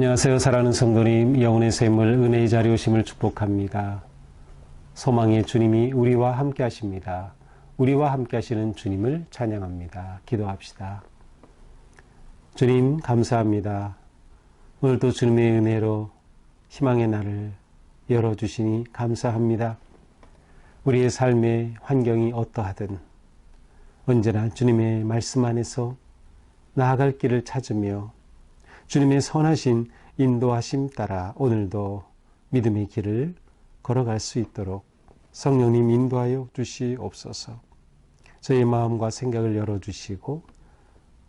안녕하세요. 사랑하는 성도님, 영혼의 샘물 은혜의 자리 오심을 축복합니다. 소망의 주님이 우리와 함께 하십니다. 우리와 함께 하시는 주님을 찬양합니다. 기도합시다. 주님 감사합니다. 오늘도 주님의 은혜로 희망의 날을 열어주시니 감사합니다. 우리의 삶의 환경이 어떠하든 언제나 주님의 말씀 안에서 나아갈 길을 찾으며 주님의 선하신 인도하심 따라 오늘도 믿음의 길을 걸어갈 수 있도록 성령님 인도하여 주시옵소서. 저의 마음과 생각을 열어주시고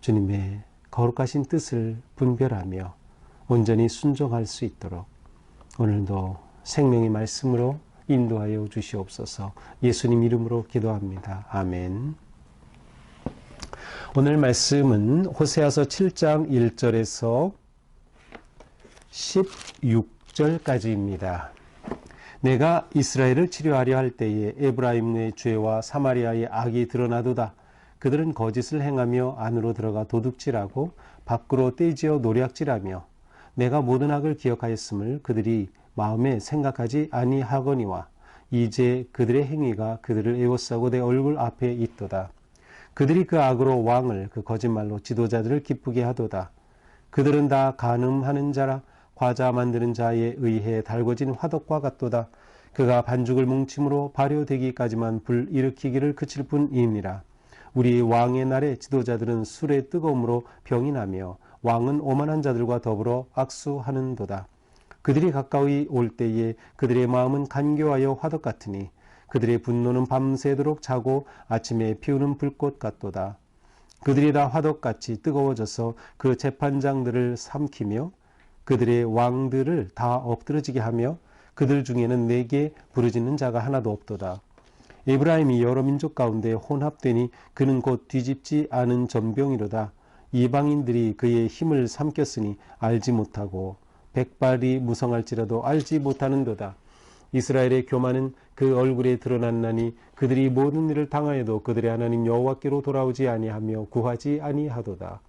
주님의 거룩하신 뜻을 분별하며 온전히 순종할 수 있도록 오늘도 생명의 말씀으로 인도하여 주시옵소서. 예수님 이름으로 기도합니다. 아멘. 오늘 말씀은 호세아서 7장 1절에서 16절까지입니다. 내가 이스라엘을 치료하려 할 때에 에브라임의 죄와 사마리아의 악이 드러나도다. 그들은 거짓을 행하며 안으로 들어가 도둑질하고 밖으로 떼지어 노략질하며 내가 모든 악을 기억하였음을 그들이 마음에 생각하지 아니하거니와 이제 그들의 행위가 그들을 에워싸고 내 얼굴 앞에 있도다. 그들이 그 악으로 왕을 그 거짓말로 지도자들을 기쁘게 하도다. 그들은 다 간음하는 자라 과자 만드는 자에 의해 달궈진 화덕과 같도다. 그가 반죽을 뭉침으로 발효되기까지만 불 일으키기를 그칠 뿐이니라. 우리 왕의 날에 지도자들은 술의 뜨거움으로 병이 나며 왕은 오만한 자들과 더불어 악수하는도다. 그들이 가까이 올 때에 그들의 마음은 간교하여 화덕 같으니 그들의 분노는 밤새도록 자고 아침에 피우는 불꽃 같도다. 그들이 다 화덕같이 뜨거워져서 그 재판장들을 삼키며 그들의 왕들을 다 엎드러지게 하며 그들 중에는 내게 부르짖는 자가 하나도 없도다. 에브라임이 여러 민족 가운데 혼합되니 그는 곧 뒤집지 않은 전병이로다. 이방인들이 그의 힘을 삼켰으니 알지 못하고 백발이 무성할지라도 알지 못하는도다. 이스라엘의 교만은 그 얼굴에 드러났나니 그들이 모든 일을 당하여도 그들의 하나님 여호와께로 돌아오지 아니하며 구하지 아니하도다.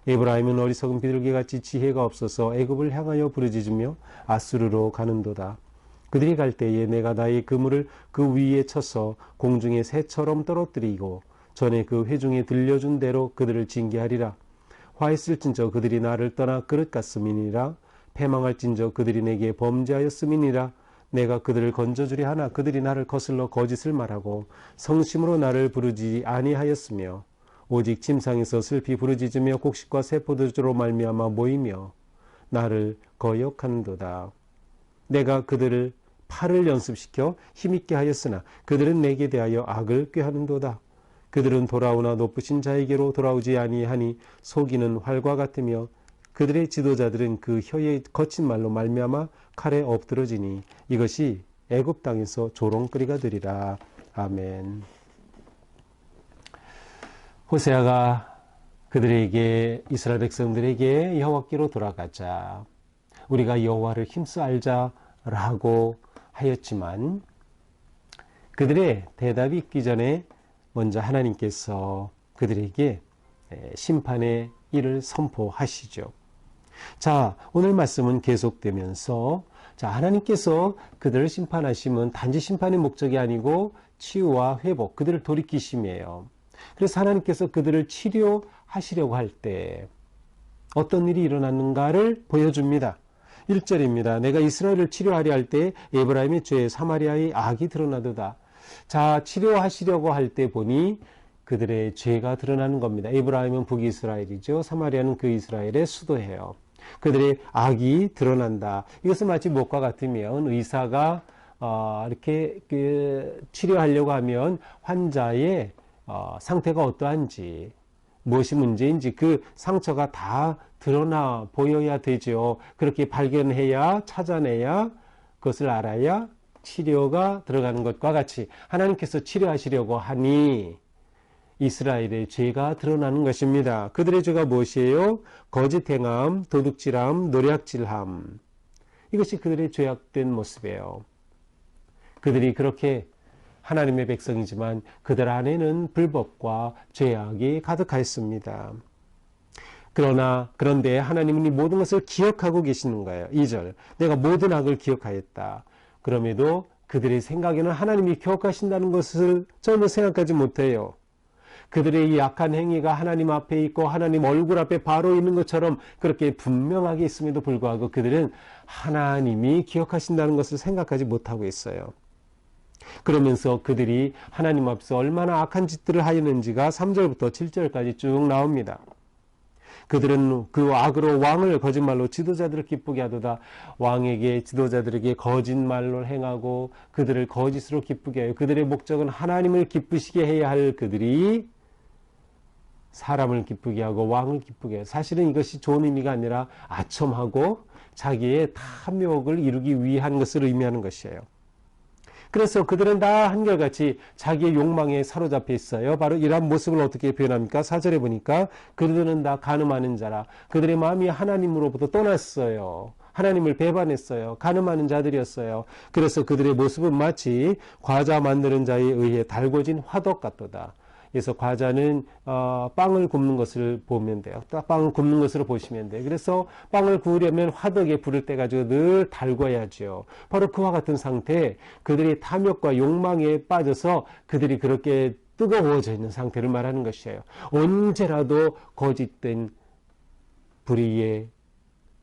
에브라임은 어리석은 비둘기같이 지혜가 없어서 애굽을 향하여 부르짖으며 아수르로 가는도다. 그들이 갈 때에 내가 나의 그물을 그 위에 쳐서 공중의 새처럼 떨어뜨리고 전에 그 회중에 들려준 대로 그들을 징계하리라. 화했을진저 그들이 나를 떠나 그릇 같음이니라. 패망할진저 그들이 내게 범죄하였음이니라. 내가 그들을 건져주리 하나 그들이 나를 거슬러 거짓을 말하고 성심으로 나를 부르지 아니하였으며 오직 침상에서 슬피 부르짖으며 곡식과 세포도주로 말미암아 모이며 나를 거역하는도다. 내가 그들을 팔을 연습시켜 힘있게 하였으나 그들은 내게 대하여 악을 꾀하는도다. 그들은 돌아오나 높으신 자에게로 돌아오지 아니하니 속이는 활과 같으며 그들의 지도자들은 그 혀의 거친 말로 말미암아 칼에 엎드러지니 이것이 애굽 땅에서 조롱거리가 되리라. 아멘. 호세아가 그들에게 이스라엘 백성들에게 여호와께로 돌아가자. 우리가 여호와를 힘써 알자라고 하였지만 그들의 대답이 있기 전에 먼저 하나님께서 그들에게 심판의 일을 선포하시죠. 자, 오늘 말씀은 계속되면서 하나님께서 그들을 심판하시면 단지 심판의 목적이 아니고 치유와 회복, 그들을 돌이키심이에요. 그래서 하나님께서 그들을 치료하시려고 할 때 어떤 일이 일어났는가를 보여줍니다. 1절입니다. 내가 이스라엘을 치료하려 할 때 에브라임의 죄, 사마리아의 악이 드러나도다. 자, 치료하시려고 할 때 보니 그들의 죄가 드러나는 겁니다. 에브라임은 북이스라엘이죠. 사마리아는 그 이스라엘의 수도예요. 그들의 악이 드러난다. 이것은 마치 무엇과 같으면 의사가 이렇게 치료하려고 하면 환자의 상태가 어떠한지 무엇이 문제인지 그 상처가 다 드러나 보여야 되죠. 그렇게 발견해야 찾아내야 그것을 알아야 치료가 들어가는 것과 같이 하나님께서 치료하시려고 하니 이스라엘의 죄가 드러나는 것입니다. 그들의 죄가 무엇이에요? 거짓 행함, 도둑질함, 노략질함. 이것이 그들의 죄악된 모습이에요. 그들이 그렇게 하나님의 백성이지만 그들 안에는 불법과 죄악이 가득하였습니다. 그런데 하나님은 이 모든 것을 기억하고 계시는 거예요. 2절. 내가 모든 악을 기억하였다. 그럼에도 그들의 생각에는 하나님이 기억하신다는 것을 전혀 생각하지 못해요. 그들의 이 약한 행위가 하나님 앞에 있고 하나님 얼굴 앞에 바로 있는 것처럼 그렇게 분명하게 있음에도 불구하고 그들은 하나님이 기억하신다는 것을 생각하지 못하고 있어요. 그러면서 그들이 하나님 앞에서 얼마나 악한 짓들을 하였는지가 3절부터 7절까지 쭉 나옵니다. 그들은 그 악으로 왕을 거짓말로 지도자들을 기쁘게 하도다. 왕에게 지도자들에게 거짓말로 행하고 그들을 거짓으로 기쁘게 해요. 그들의 목적은 하나님을 기쁘시게 해야 할 그들이 사람을 기쁘게 하고 왕을 기쁘게 해요. 사실은 이것이 좋은 의미가 아니라 아첨하고 자기의 탐욕을 이루기 위한 것을 의미하는 것이에요. 그래서 그들은 다 한결같이 자기의 욕망에 사로잡혀 있어요. 바로 이러한 모습을 어떻게 표현합니까? 4절에 보니까 그들은 다 간음하는 자라. 그들의 마음이 하나님으로부터 떠났어요. 하나님을 배반했어요. 간음하는 자들이었어요. 그래서 그들의 모습은 마치 과자 만드는 자에 의해 달궈진 화덕 같도다. 그래서 과자는 빵을 굽는 것을 보면 돼요. 빵을 굽는 것으로 보시면 돼요. 그래서 빵을 구우려면 화덕에 불을 떼가지고 늘 달궈야죠. 바로 그와 같은 상태에 그들이 탐욕과 욕망에 빠져서 그들이 그렇게 뜨거워져 있는 상태를 말하는 것이에요. 언제라도 거짓된 불의의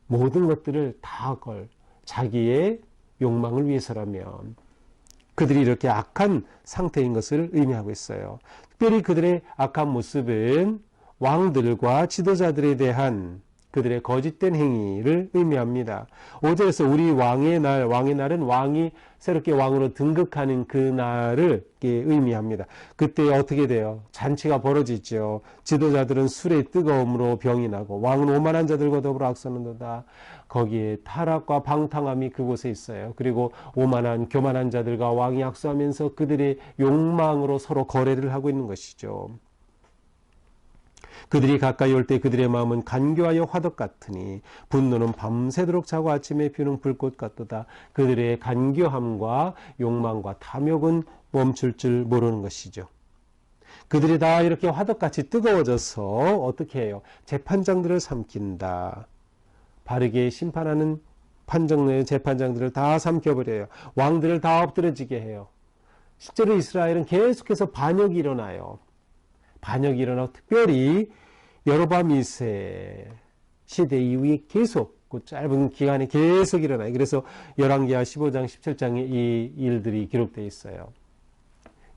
모든 것들을 다 걸 자기의 욕망을 위해서라면 그들이 이렇게 악한 상태인 것을 의미하고 있어요. 특별히 그들의 악한 모습은 왕들과 지도자들에 대한 그들의 거짓된 행위를 의미합니다. 5절에서 우리 왕의 날은 왕이 새롭게 왕으로 등극하는 그 날을 의미합니다. 그때 어떻게 돼요? 잔치가 벌어지죠. 지도자들은 술의 뜨거움으로 병이 나고 왕은 오만한 자들과 더불어 악선한도다. 거기에 타락과 방탕함이 그곳에 있어요. 그리고 오만한 교만한 자들과 왕이 악수하면서 그들의 욕망으로 서로 거래를 하고 있는 것이죠. 그들이 가까이 올 때 그들의 마음은 간교하여 화덕 같으니 분노는 밤새도록 자고 아침에 피우는 불꽃 같도다. 그들의 간교함과 욕망과 탐욕은 멈출 줄 모르는 것이죠. 그들이 다 이렇게 화덕같이 뜨거워져서 어떻게 해요? 재판장들을 삼킨다. 바르게 심판하는 판정의 재판장들을 다 삼켜버려요. 왕들을 다 엎드려지게 해요. 실제로 이스라엘은 계속해서 반역이 일어나요. 반역이 일어나고 특별히 여로보암 2세 시대 이후에 계속 그 짧은 기간에 계속 일어나요. 그래서 열왕기하 15장 17장에 이 일들이 기록되어 있어요.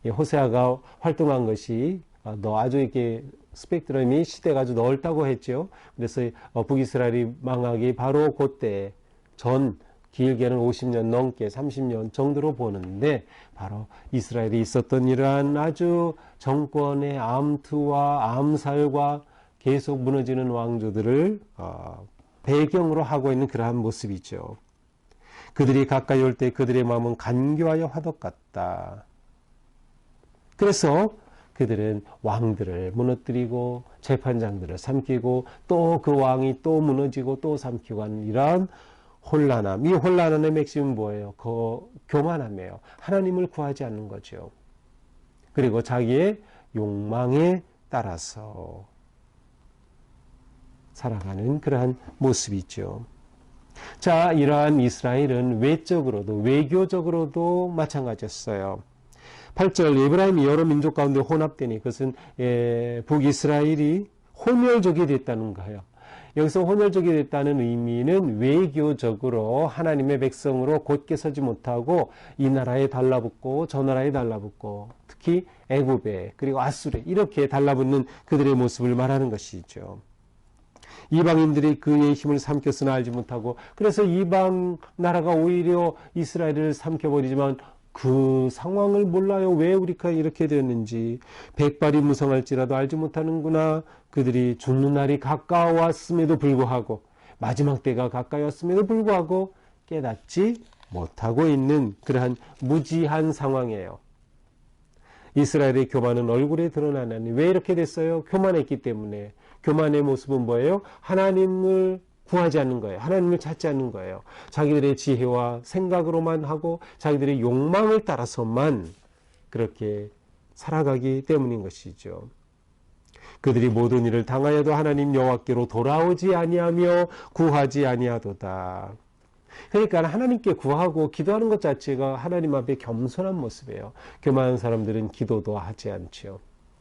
호세아가 활동한 것이 아주 이렇게 스펙트럼이 시대가 아주 넓다고 했죠. 그래서 북이스라엘이 망하기 바로 그때 전 길게는 50년 넘게 30년 정도로 보는데 바로 이스라엘이 있었던 이러한 아주 정권의 암투와 암살과 계속 무너지는 왕조들을 배경으로 하고 있는 그러한 모습이죠. 그들이 가까이 올 때 그들의 마음은 간교하여 화덕 같다. 그래서 그들은 왕들을 무너뜨리고 재판장들을 삼키고 또 그 왕이 또 무너지고 또 삼키고 하는 이러한 혼란함. 이 혼란함의 맥심은 뭐예요? 교만함이에요. 하나님을 구하지 않는 거죠. 그리고 자기의 욕망에 따라서 살아가는 그러한 모습이죠. 자, 이러한 이스라엘은 외적으로도 외교적으로도 마찬가지였어요. 8절 에브라임이 여러 민족 가운데 혼합되니 그것은 북이스라엘이 혼혈족이 됐다는 거예요. 여기서 혼혈족이 됐다는 의미는 외교적으로 하나님의 백성으로 곧게 서지 못하고 이 나라에 달라붙고 저 나라에 달라붙고 특히 애굽에 그리고 아수르에 이렇게 달라붙는 그들의 모습을 말하는 것이죠. 이방인들이 그의 힘을 삼켰으나 알지 못하고 그래서 이방 나라가 오히려 이스라엘을 삼켜버리지만 그 상황을 몰라요. 왜 우리가 이렇게 되었는지. 백발이 무성할지라도 알지 못하는구나. 그들이 죽는 날이 가까웠음에도 불구하고 마지막 때가 가까이 왔음에도 불구하고 깨닫지 못하고 있는 그러한 무지한 상황이에요. 이스라엘의 교만은 얼굴에 드러나나니 왜 이렇게 됐어요? 교만했기 때문에. 교만의 모습은 뭐예요? 하나님을 구하지 않는 거예요. 하나님을 찾지 않는 거예요. 자기들의 지혜와 생각으로만 하고 자기들의 욕망을 따라서만 그렇게 살아가기 때문인 것이죠. 그들이 모든 일을 당하여도 하나님 여호와께로 돌아오지 아니하며 구하지 아니하도다. 그러니까 하나님께 구하고 기도하는 것 자체가 하나님 앞에 겸손한 모습이에요. 교만한 사람들은 기도도 하지 않죠.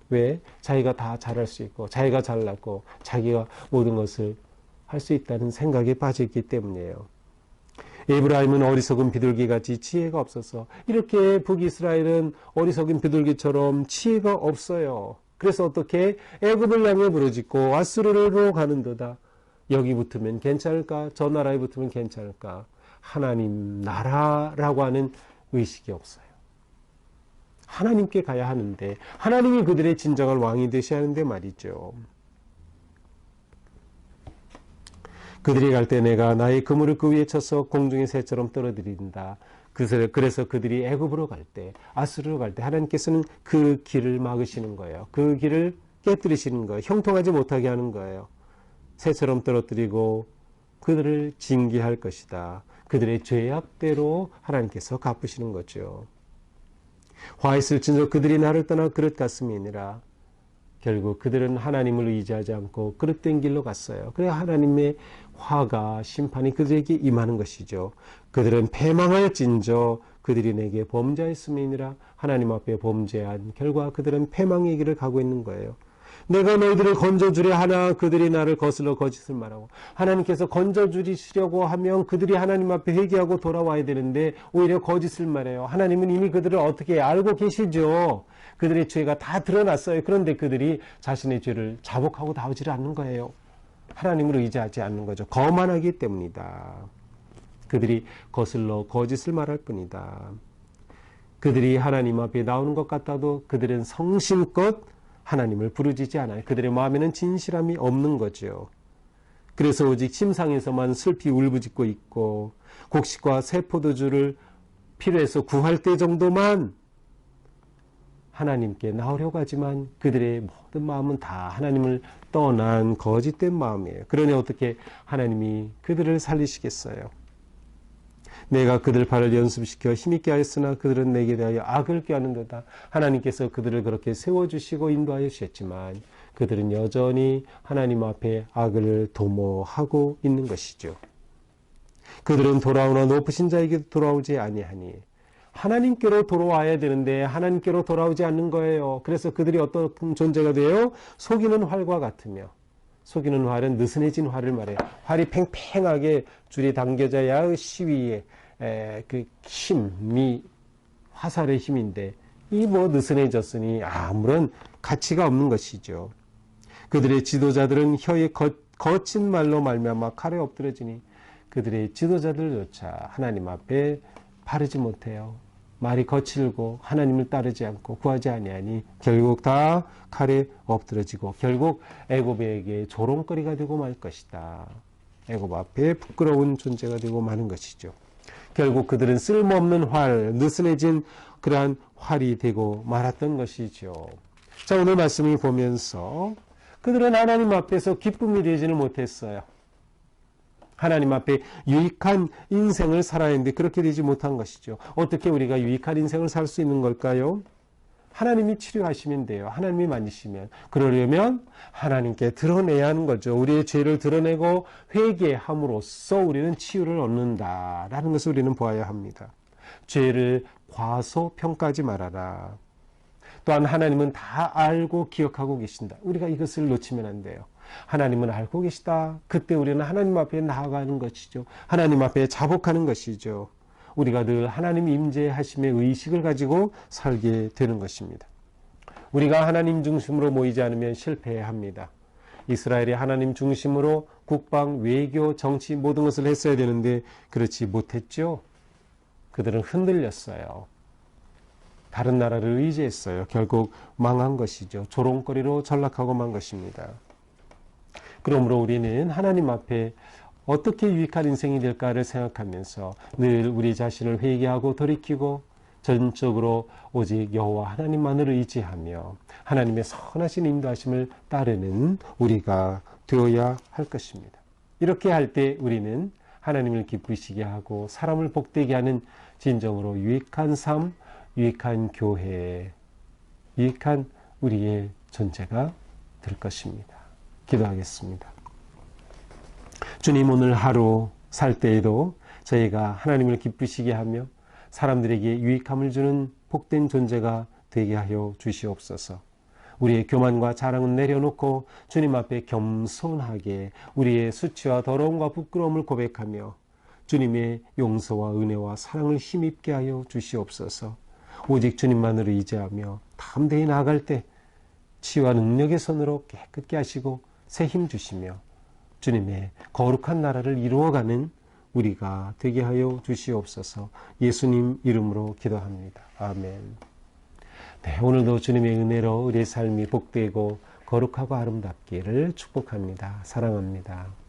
왜? 자기가 다 잘할 수 있고 자기가 잘났고 자기가 모든 것을 할 수 있다는 생각에 빠져있기 때문이에요. 에브라임은 어리석은 비둘기같이 지혜가 없어서, 이렇게 북이스라엘은 어리석은 비둘기처럼 지혜가 없어요. 그래서 어떻게 애굽을 향해 부르짖고 아수르로 가는도다. 여기 붙으면 괜찮을까? 저 나라에 붙으면 괜찮을까? 하나님 나라라고 하는 의식이 없어요. 하나님께 가야 하는데, 하나님이 그들의 진정한 왕이 되셔야 하는데 말이죠. 그들이 갈 때 내가 나의 그물을 그 위에 쳐서 공중의 새처럼 떨어뜨린다. 그래서 그들이 애굽으로 갈 때, 아수르로 갈 때 하나님께서는 그 길을 막으시는 거예요. 그 길을 깨뜨리시는 거예요. 형통하지 못하게 하는 거예요. 새처럼 떨어뜨리고 그들을 징계할 것이다. 그들의 죄악대로 하나님께서 갚으시는 거죠. 화 있을진저 그들이 나를 떠나 그릇 같음이니라. 결국 그들은 하나님을 의지하지 않고 그릇된 길로 갔어요. 그래야 하나님의 화가, 심판이 그들에게 임하는 것이죠. 그들은 패망할진저 그들이 내게 범죄했음이니라. 하나님 앞에 범죄한 결과 그들은 패망의 길을 가고 있는 거예요. 내가 너희들을 건져주려 하나 그들이 나를 거슬러 거짓을 말하고, 하나님께서 건져주시려고 하면 그들이 하나님 앞에 회개하고 돌아와야 되는데 오히려 거짓을 말해요. 하나님은 이미 그들을 어떻게 알고 계시죠. 그들의 죄가 다 드러났어요. 그런데 그들이 자신의 죄를 자복하고 나오지를 않는 거예요. 하나님을 의지하지 않는 거죠. 거만하기 때문이다. 그들이 거슬러 거짓을 말할 뿐이다. 그들이 하나님 앞에 나오는 것 같아도 그들은 성심껏 하나님을 부르짖지 않아요. 그들의 마음에는 진실함이 없는 거죠. 그래서 오직 침상에서만 슬피 울부짖고 있고, 곡식과 새 포도주를 필요해서 구할 때 정도만 하나님께 나오려고 하지만 그들의 모든 마음은 다 하나님을 떠난 거짓된 마음이에요. 그러니 어떻게 하나님이 그들을 살리시겠어요? 내가 그들 발을 연습시켜 힘있게 하였으나 그들은 내게 대하여 악을 꾀하는도다. 하나님께서 그들을 그렇게 세워주시고 인도하여 주셨지만 그들은 여전히 하나님 앞에 악을 도모하고 있는 것이죠. 그들은 돌아오나 높으신 자에게 돌아오지 아니하니, 하나님께로 돌아와야 되는데 하나님께로 돌아오지 않는 거예요. 그래서 그들이 어떤 존재가 돼요? 속이는 활과 같으며, 속이는 활은 느슨해진 활을 말해요. 활이 팽팽하게 줄이 당겨져야 시위에 그 힘이 화살의 힘인데, 이 뭐 느슨해졌으니 아무런 가치가 없는 것이죠. 그들의 지도자들은 혀에 거친 말로 말미암아 칼에 엎드려지니, 그들의 지도자들조차 하나님 앞에 바르지 못해요. 말이 거칠고 하나님을 따르지 않고 구하지 아니하니 결국 다 칼에 엎드러지고 결국 애굽에게 조롱거리가 되고 말 것이다. 애굽 앞에 부끄러운 존재가 되고 마는 것이죠. 결국 그들은 쓸모없는 활, 느슨해진 그러한 활이 되고 말았던 것이죠. 자, 오늘 말씀을 보면서 그들은 하나님 앞에서 기쁨이 되지는 못했어요. 하나님 앞에 유익한 인생을 살아야 하는데 그렇게 되지 못한 것이죠. 어떻게 우리가 유익한 인생을 살 수 있는 걸까요? 하나님이 치료하시면 돼요. 하나님이 만지시면. 그러려면 하나님께 드러내야 하는 거죠. 우리의 죄를 드러내고 회개함으로써 우리는 치유를 얻는다라는 것을 우리는 보아야 합니다. 죄를 과소평가하지 말아라. 또한 하나님은 다 알고 기억하고 계신다. 우리가 이것을 놓치면 안 돼요. 하나님은 알고 계시다. 그때 우리는 하나님 앞에 나아가는 것이죠. 하나님 앞에 자복하는 것이죠. 우리가 늘 하나님 임재하심의 의식을 가지고 살게 되는 것입니다. 우리가 하나님 중심으로 모이지 않으면 실패합니다. 이스라엘이 하나님 중심으로 국방, 외교, 정치 모든 것을 했어야 되는데 그렇지 못했죠. 그들은 흔들렸어요. 다른 나라를 의지했어요. 결국 망한 것이죠. 조롱거리로 전락하고 만 것입니다. 그러므로 우리는 하나님 앞에 어떻게 유익한 인생이 될까를 생각하면서 늘 우리 자신을 회개하고 돌이키고 전적으로 오직 여호와 하나님만을 의지하며 하나님의 선하신 인도하심을 따르는 우리가 되어야 할 것입니다. 이렇게 할 때 우리는 하나님을 기쁘시게 하고 사람을 복되게 하는 진정으로 유익한 삶, 유익한 교회, 유익한 우리의 존재가 될 것입니다. 기도하겠습니다. 주님, 오늘 하루 살 때에도 저희가 하나님을 기쁘시게 하며 사람들에게 유익함을 주는 복된 존재가 되게 하여 주시옵소서. 우리의 교만과 자랑은 내려놓고 주님 앞에 겸손하게 우리의 수치와 더러움과 부끄러움을 고백하며 주님의 용서와 은혜와 사랑을 힘입게 하여 주시옵소서. 오직 주님만으로 의지하며 담대히 나아갈 때 치유와 능력의 손으로 깨끗게 하시고 새 힘 주시며 주님의 거룩한 나라를 이루어가는 우리가 되게 하여 주시옵소서. 예수님 이름으로 기도합니다. 아멘. 네, 오늘도 주님의 은혜로 우리의 삶이 복되고 거룩하고 아름답기를 축복합니다. 사랑합니다.